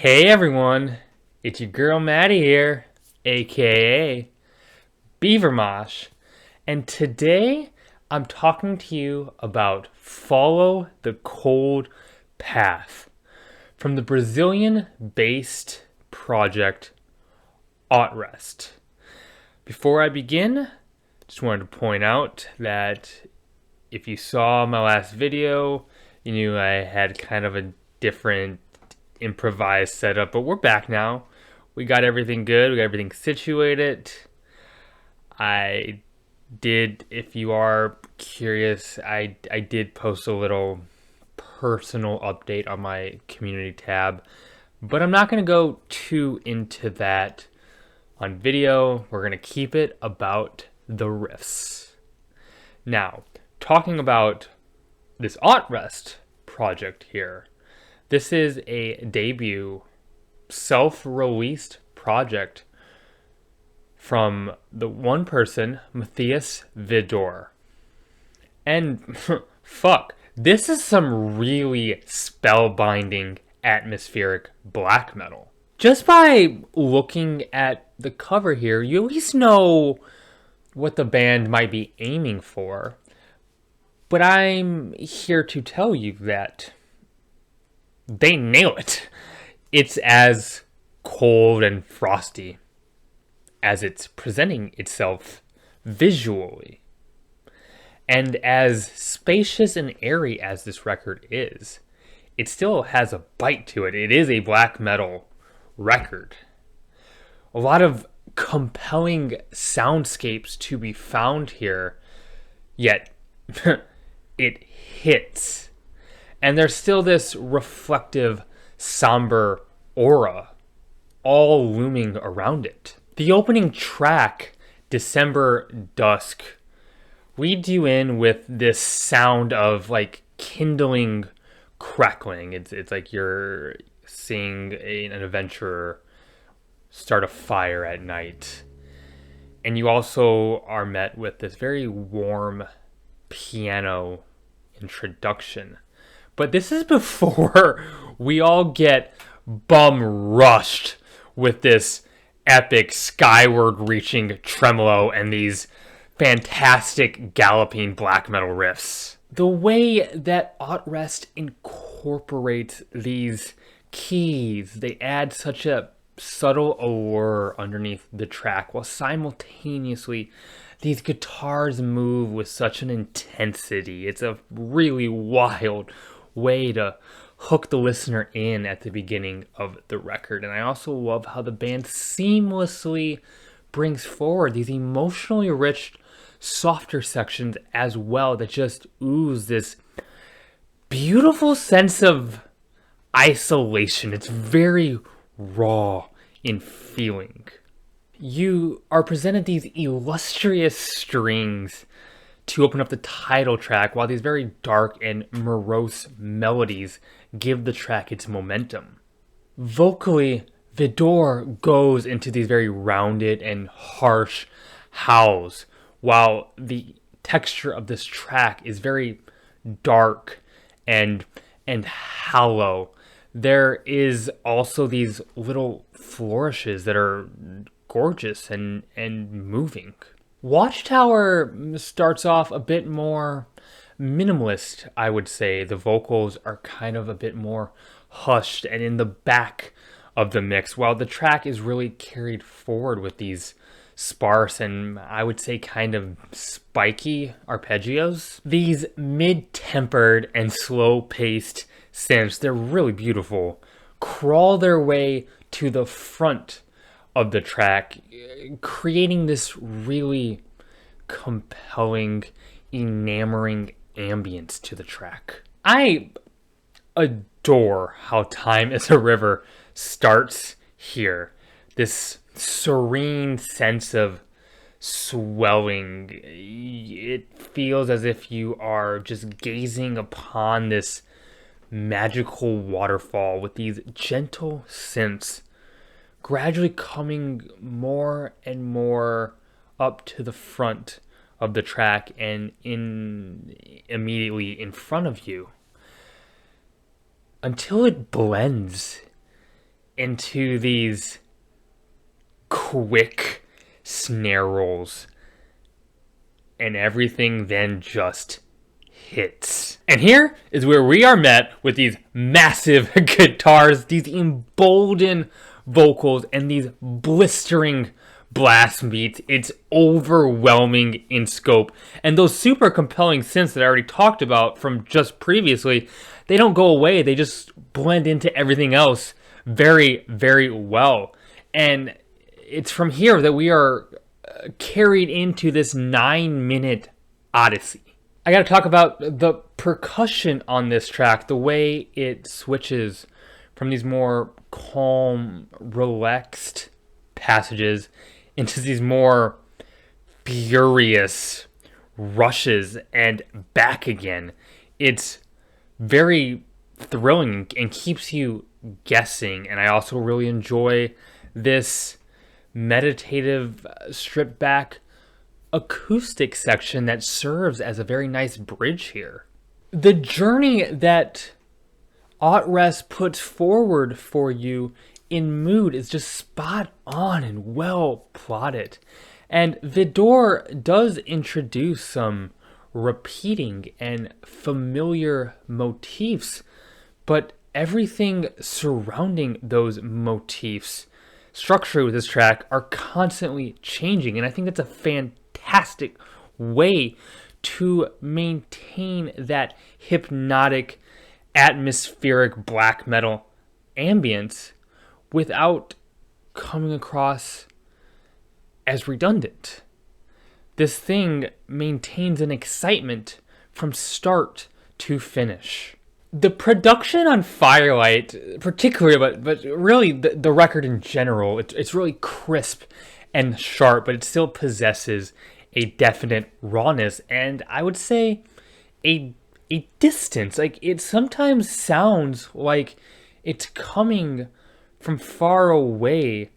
Hey everyone, it's your girl Maddie here, aka Beavermosh, and today I'm talking to you about Follow the Cold Path from the Brazilian-based project Autrest. Before I begin, just wanted to point out that if you saw my last video, you knew I had kind of a different improvised setup, but we're back now. We got everything good. We got everything situated. I did, if you are curious, I did post a little personal update on my community tab, but I'm not going to go too into that on video. We're going to keep it about the riffs. Now, talking about this Autrest project here, this is a debut self-released project from the one person, Matthias Vidor. And fuck, this is some really spellbinding atmospheric black metal. Just by looking at the cover here, you at least know what the band might be aiming for. But I'm here to tell you that they nail it. It's as cold and frosty as it's presenting itself visually. And as spacious and airy as this record is, it still has a bite to it. It is a black metal record. A lot of compelling soundscapes to be found here, yet it hits. And there's still this reflective, somber aura all looming around it. The opening track, December Dusk, leads you in with this sound of like kindling crackling. It's like you're seeing an adventurer start a fire at night. And you also are met with this very warm piano introduction. But this is before we all get bum rushed with this epic skyward reaching tremolo and these fantastic galloping black metal riffs. The way that Autrest incorporates these keys, they add such a subtle allure underneath the track, while simultaneously these guitars move with such an intensity. It's a really wild way to hook the listener in at the beginning of the record. And I also love how the band seamlessly brings forward these emotionally rich, softer sections as well that just ooze this beautiful sense of isolation. It's very raw in feeling. You are presented these illustrious strings to open up the title track, while these very dark and morose melodies give the track its momentum. Vocally, Vidor goes into these very rounded and harsh howls, while the texture of this track is very dark and hollow. There is also these little flourishes that are gorgeous and moving. Watchtower starts off a bit more minimalist, I would say. The vocals are kind of a bit more hushed and in the back of the mix, while the track is really carried forward with these sparse and I would say kind of spiky arpeggios. These mid-tempered and slow-paced synths, they're really beautiful, crawl their way to the front of the track, creating this really compelling, enamoring ambience to the track. I adore how Time is a River starts here. This serene sense of swelling. It feels as if you are just gazing upon this magical waterfall with these gentle synths gradually coming more and more up to the front of the track and immediately in front of you until it blends into these quick snare rolls, and everything then just hits. And here is where we are met with these massive guitars, these emboldened vocals, and these blistering blast beats. It's overwhelming in scope. And those super compelling synths that I already talked about from just previously, they don't go away. They just blend into everything else very, very well. And it's from here that we are carried into this 9-minute Odyssey. I gotta talk about the percussion on this track, the way it switches from these more calm, relaxed passages into these more furious rushes and back again. It's very thrilling and keeps you guessing. And I also really enjoy this meditative, stripped back acoustic section that serves as a very nice bridge here. The journey that Autrest puts forward for you in mood is just spot on and well plotted. And Vidor does introduce some repeating and familiar motifs, but everything surrounding those motifs structurally with this track are constantly changing. And I think that's a fantastic way to maintain that hypnotic, atmospheric black metal ambience without coming across as redundant. This thing maintains an excitement from start to finish. The production on Firelight, particularly, but really the record in general, it's really crisp and sharp, but it still possesses a definite rawness, and I would say a distance. Like, it sometimes sounds like it's coming from far away,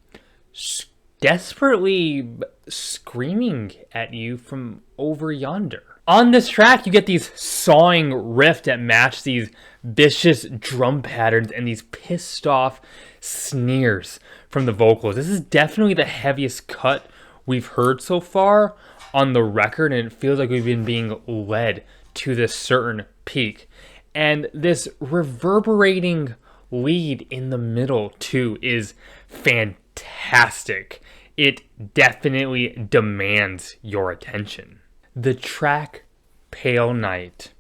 desperately screaming at you from over yonder. On this track, you get these sawing riffs that match these vicious drum patterns and these pissed off sneers from the vocals. This is definitely the heaviest cut we've heard so far on the record, and it feels like we've been being led to this certain peak. And this reverberating lead in the middle, too, is fantastic. It definitely demands your attention. The track Pale Night.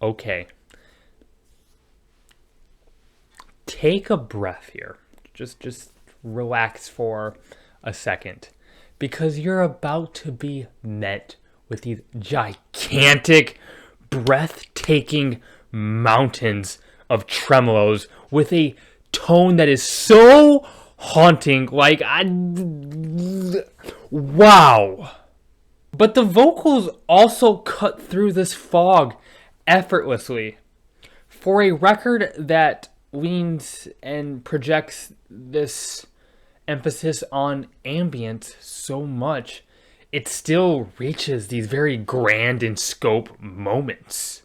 Okay. Take a breath here. Just relax for a second, because you're about to be met with these gigantic, breathtaking mountains of tremolos with a tone that is so haunting, like, wow. But the vocals also cut through this fog effortlessly. For a record that leans and projects this emphasis on ambient so much, it still reaches these very grand in scope moments.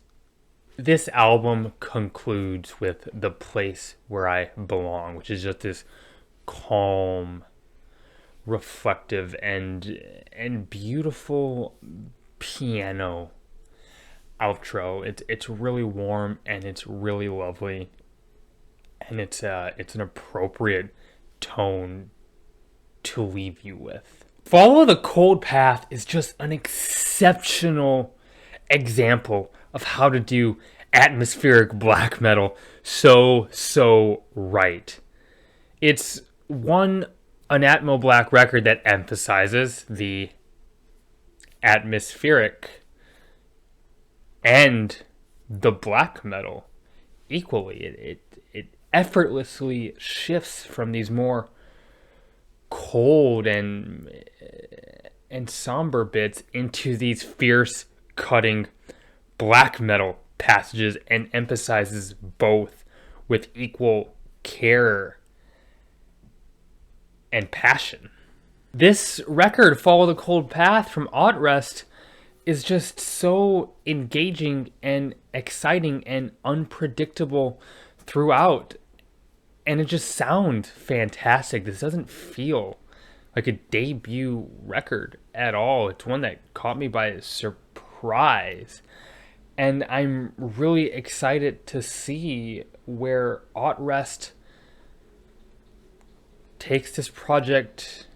This album concludes with The Place Where I Belong, which is just this calm, reflective, and beautiful piano outro. It's really warm and it's really lovely, and it's an appropriate tone to leave you with. Follow the Cold Path is just an exceptional example of how to do atmospheric black metal so right. It's an Atmo Black record that emphasizes the atmospheric and the black metal equally. It effortlessly shifts from these more cold and somber bits into these fierce, cutting black metal passages, and emphasizes both with equal care and passion. This record, Follow the Cold Path from Autrest, is just so engaging and exciting and unpredictable throughout. and it just sounds fantastic. This doesn't feel like a debut record at all. It's one that caught me by surprise. And I'm really excited to see where Autrest takes this project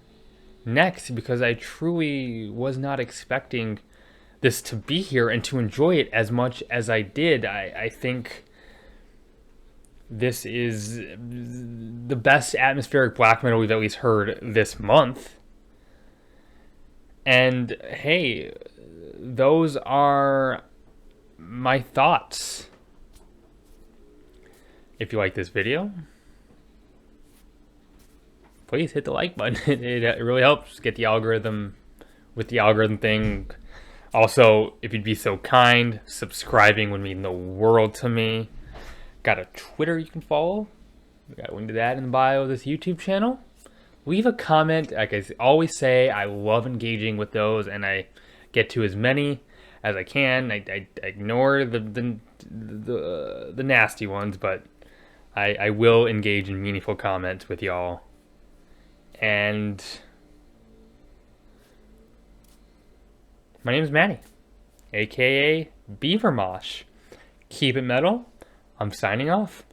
next, because I truly was not expecting this to be here and to enjoy it as much as I did. I think this is the best atmospheric black metal we've at least heard this month. And hey, those are my thoughts. If you like this video, please hit the like button. It really helps get the algorithm with the algorithm thing. Also, if you'd be so kind, subscribing would mean the world to me. Got a Twitter you can follow. We got a link to that in the bio of this YouTube channel. Leave a comment. Like I always say, I love engaging with those, and I get to as many as I can. I ignore the nasty ones, but I will engage in meaningful comments with y'all. And my name is Manny, aka Beaver Mosh. Keep it metal. I'm signing off.